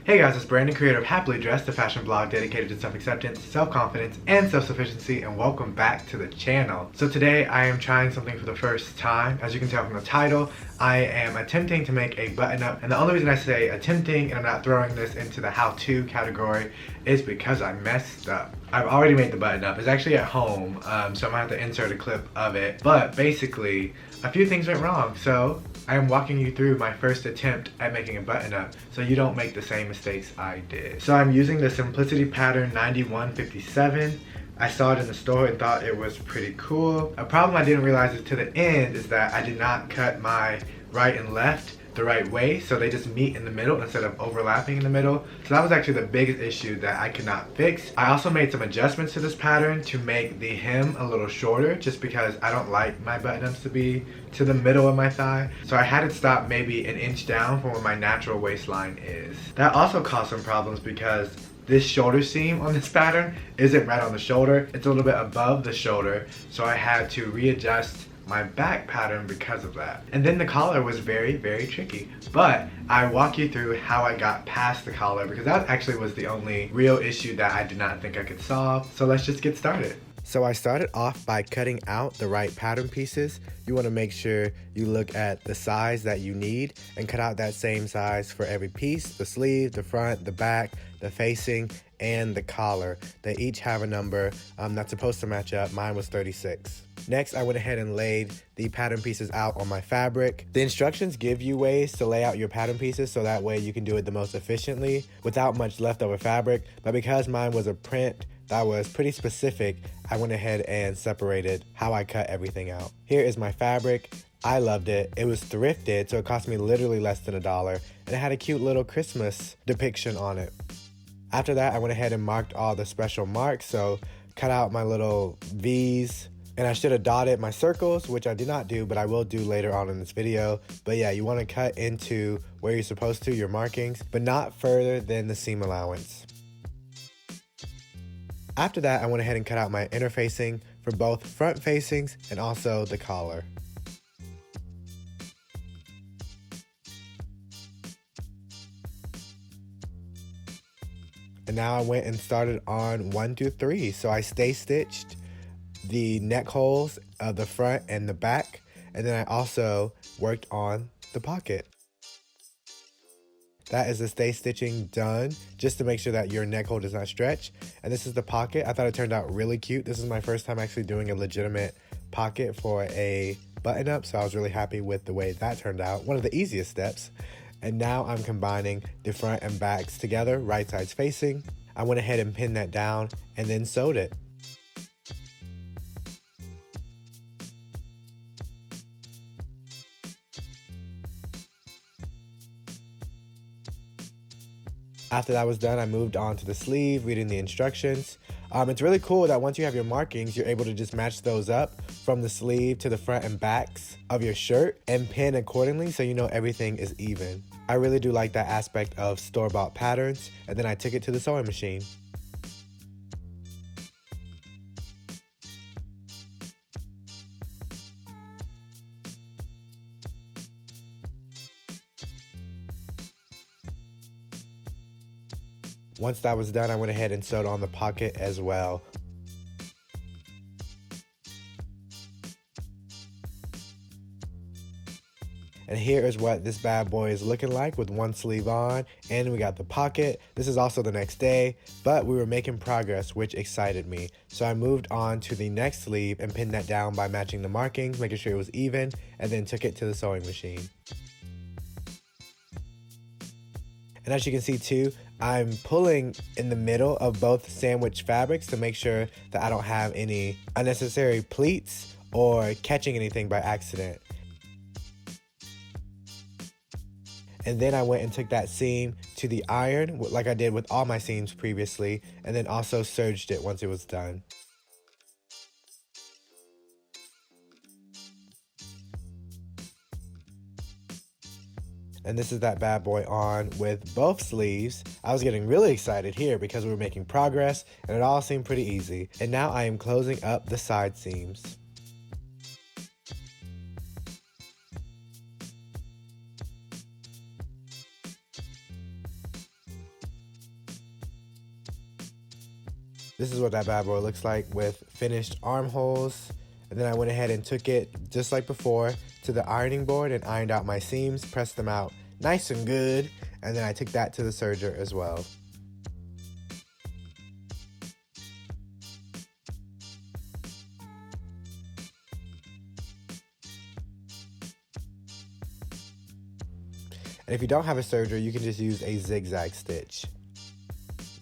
Hey guys, it's Brandon, creator of Happily Dressed, a fashion blog dedicated to self-acceptance, self-confidence, and self-sufficiency, and welcome back to the channel. So today I am trying something for the first time. As you can tell from the title, I am attempting to make a button-up, and the only reason I say attempting and I'm not throwing this into the how-to category is because I messed up. I've already made the button-up. It's actually at home, so I'm gonna have to insert a clip of it. But basically, a few things went wrong, so I am walking you through my first attempt at making a button-up so you don't make the same mistakes I did. So I'm using the Simplicity pattern 9157. I saw it in the store and thought it was pretty cool. A problem I didn't realize to the end is that I did not cut my right and left the right way, so they just meet in the middle instead of overlapping in the middle. So that was actually the biggest issue that I could not fix. I also made some adjustments to this pattern to make the hem a little shorter, just because I don't like my button-ups to be to the middle of my thigh. So I had it stop maybe an inch down from where my natural waistline is. That also caused some problems because this shoulder seam on this pattern isn't right on the shoulder. It's a little bit above the shoulder, so I had to readjust my back pattern because of that. And then the collar was very, very tricky. But I walk you through how I got past the collar, because that actually was the only real issue that I did not think I could solve. So let's just get started. So I started off by cutting out the right pattern pieces. You want to make sure you look at the size that you need and cut out that same size for every piece: the sleeve, the front, the back, the facing, and the collar. They each have a number that's supposed to match up. Mine was 36. Next, I went ahead and laid the pattern pieces out on my fabric. The instructions give you ways to lay out your pattern pieces so that way you can do it the most efficiently without much leftover fabric. But because mine was a print that was pretty specific, I went ahead and separated how I cut everything out. Here is my fabric. I loved it. It was thrifted, so it cost me literally less than $1, and it had a cute little Christmas depiction on it. After that, I went ahead and marked all the special marks, so cut out my little V's, and I should have dotted my circles, which I did not do, but I will do later on in this video. But yeah, you want to cut into where you're supposed to, your markings, but not further than the seam allowance. After that, I went ahead and cut out my inner facing for both front facings and also the collar. And now I went and started on 1 through 3. So I stay stitched the neck holes of the front and the back, and then I also worked on the pocket. That is the stay stitching done, just to make sure that your neck hole does not stretch. And this is the pocket. I thought it turned out really cute. This is my first time actually doing a legitimate pocket for a button-up, so I was really happy with the way that turned out. One of the easiest steps. And now I'm combining the front and backs together, right sides facing. I went ahead and pinned that down and then sewed it. After that was done, I moved on to the sleeve, reading the instructions. It's really cool that once you have your markings, you're able to just match those up from the sleeve to the front and backs of your shirt and pin accordingly so you know everything is even. I really do like that aspect of store-bought patterns, and then I took it to the sewing machine. Once that was done, I went ahead and sewed on the pocket as well. And here is what this bad boy is looking like with one sleeve on, and we got the pocket. This is also the next day, but we were making progress, which excited me. So I moved on to the next sleeve and pinned that down by matching the markings, making sure it was even, and then took it to the sewing machine. And as you can see too, I'm pulling in the middle of both sandwich fabrics to make sure that I don't have any unnecessary pleats or catching anything by accident. And then I went and took that seam to the iron, like I did with all my seams previously, and then also serged it once it was done. And this is that bad boy on with both sleeves. I was getting really excited here because we were making progress and it all seemed pretty easy. And now I am closing up the side seams. This is what that bad boy looks like with finished armholes. And then I went ahead and took it, just like before, to the ironing board and ironed out my seams, pressed them out nice and good, and then I took that to the serger as well. And if you don't have a serger, you can just use a zigzag stitch.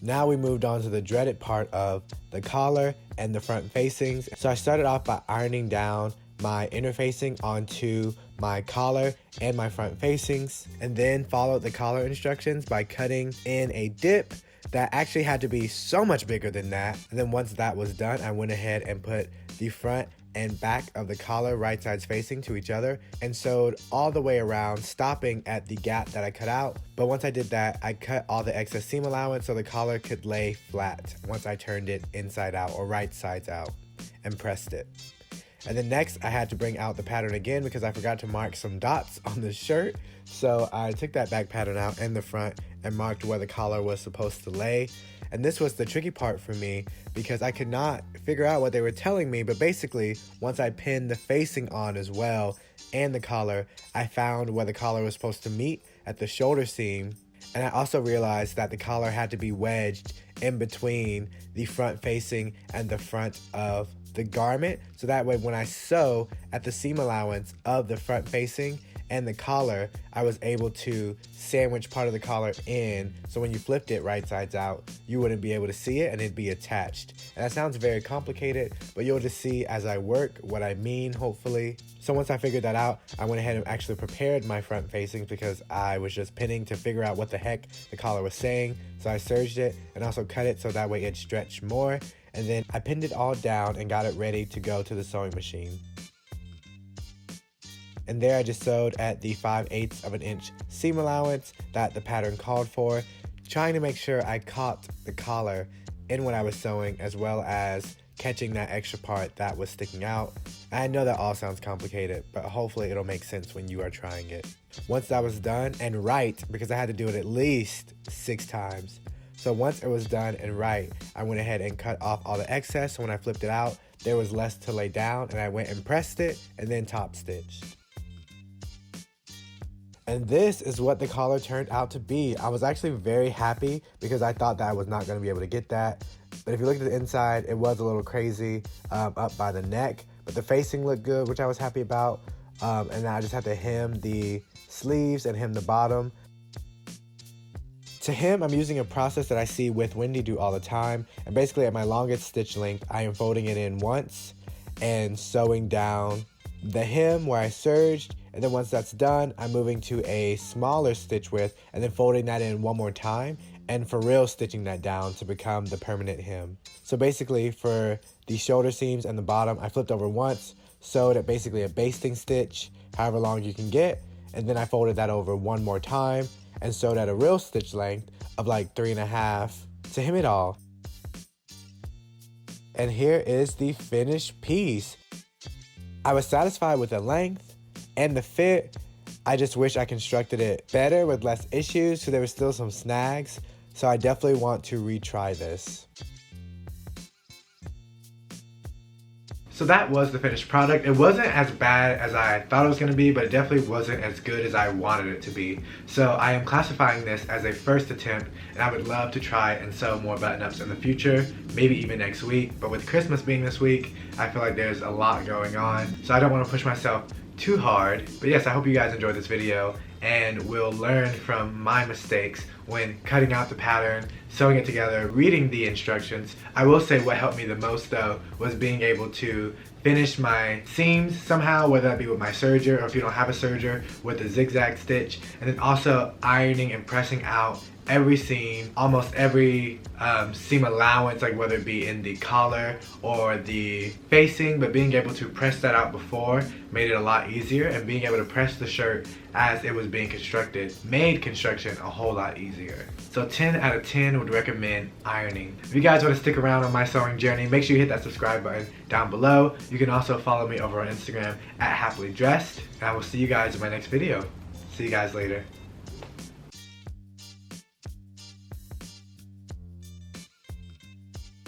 Now we moved on to the dreaded part of the collar and the front facings. So I started off by ironing down my inner facing onto my collar and my front facings, and then followed the collar instructions by cutting in a dip that actually had to be so much bigger than that. And then once that was done, I went ahead and put the front and back of the collar right sides facing to each other and sewed all the way around, stopping at the gap that I cut out. But once I did that, I cut all the excess seam allowance so the collar could lay flat once I turned it inside out or right sides out and pressed it. And then next I had to bring out the pattern again because I forgot to mark some dots on the shirt. So I took that back pattern out and the front and marked where the collar was supposed to lay. And this was the tricky part for me because I could not figure out what they were telling me, but basically once I pinned the facing on as well and the collar, I found where the collar was supposed to meet at the shoulder seam. And I also realized that the collar had to be wedged in between the front facing and the front of the garment, so that way when I sew at the seam allowance of the front facing and the collar, I was able to sandwich part of the collar in, so when you flipped it right sides out, you wouldn't be able to see it and it'd be attached. And that sounds very complicated, but you'll just see as I work what I mean, hopefully. So once I figured that out, I went ahead and actually prepared my front facings because I was just pinning to figure out what the heck the collar was saying. So I serged it and also cut it so that way it stretched more. And then I pinned it all down and got it ready to go to the sewing machine. And there I just sewed at the 5/8 of an inch seam allowance that the pattern called for, trying to make sure I caught the collar in what I was sewing as well as catching that extra part that was sticking out. And I know that all sounds complicated, but hopefully it'll make sense when you are trying it. Once that was done and right, because I had to do it at least 6 times. So once it was done and right, I went ahead and cut off all the excess. So when I flipped it out, there was less to lay down, and I went and pressed it and then top stitched. And this is what the collar turned out to be. I was actually very happy because I thought that I was not going to be able to get that. But if you look at the inside, it was a little crazy up by the neck, but the facing looked good, which I was happy about. And then I just had to hem the sleeves and hem the bottom. To hem, I'm using a process that I see with Wendy do all the time. And basically at my longest stitch length, I am folding it in once and sewing down the hem where I serged. And then once that's done, I'm moving to a smaller stitch width and then folding that in one more time and for real stitching that down to become the permanent hem. So basically for the shoulder seams and the bottom, I flipped over once, sewed at basically a basting stitch, however long you can get, and then I folded that over one more time and sewed at a real stitch length of like 3.5 to hem it all. And here is the finished piece. I was satisfied with the length and the fit. I just wish I constructed it better with less issues, so there were still some snags. So I definitely want to retry this. So that was the finished product. It wasn't as bad as I thought it was going to be, but it definitely wasn't as good as I wanted it to be. So I am classifying this as a first attempt, and I would love to try and sew more button-ups in the future, maybe even next week. But with Christmas being this week, I feel like there's a lot going on, so I don't want to push myself too hard. But yes, I hope you guys enjoyed this video and will learn from my mistakes when cutting out the pattern, sewing it together, reading the instructions. I will say what helped me the most though was being able to finish my seams somehow, whether that be with my serger or if you don't have a serger, with a zigzag stitch, and then also ironing and pressing out every seam, almost every seam allowance, like whether it be in the collar or the facing, but being able to press that out before made it a lot easier, and being able to press the shirt as it was being constructed made construction a whole lot easier. So 10 out of 10 would recommend ironing. If you guys want to stick around on my sewing journey, make sure you hit that subscribe button down below. You can also follow me over on Instagram at happilydressed, and I will see you guys in my next video. See you guys later.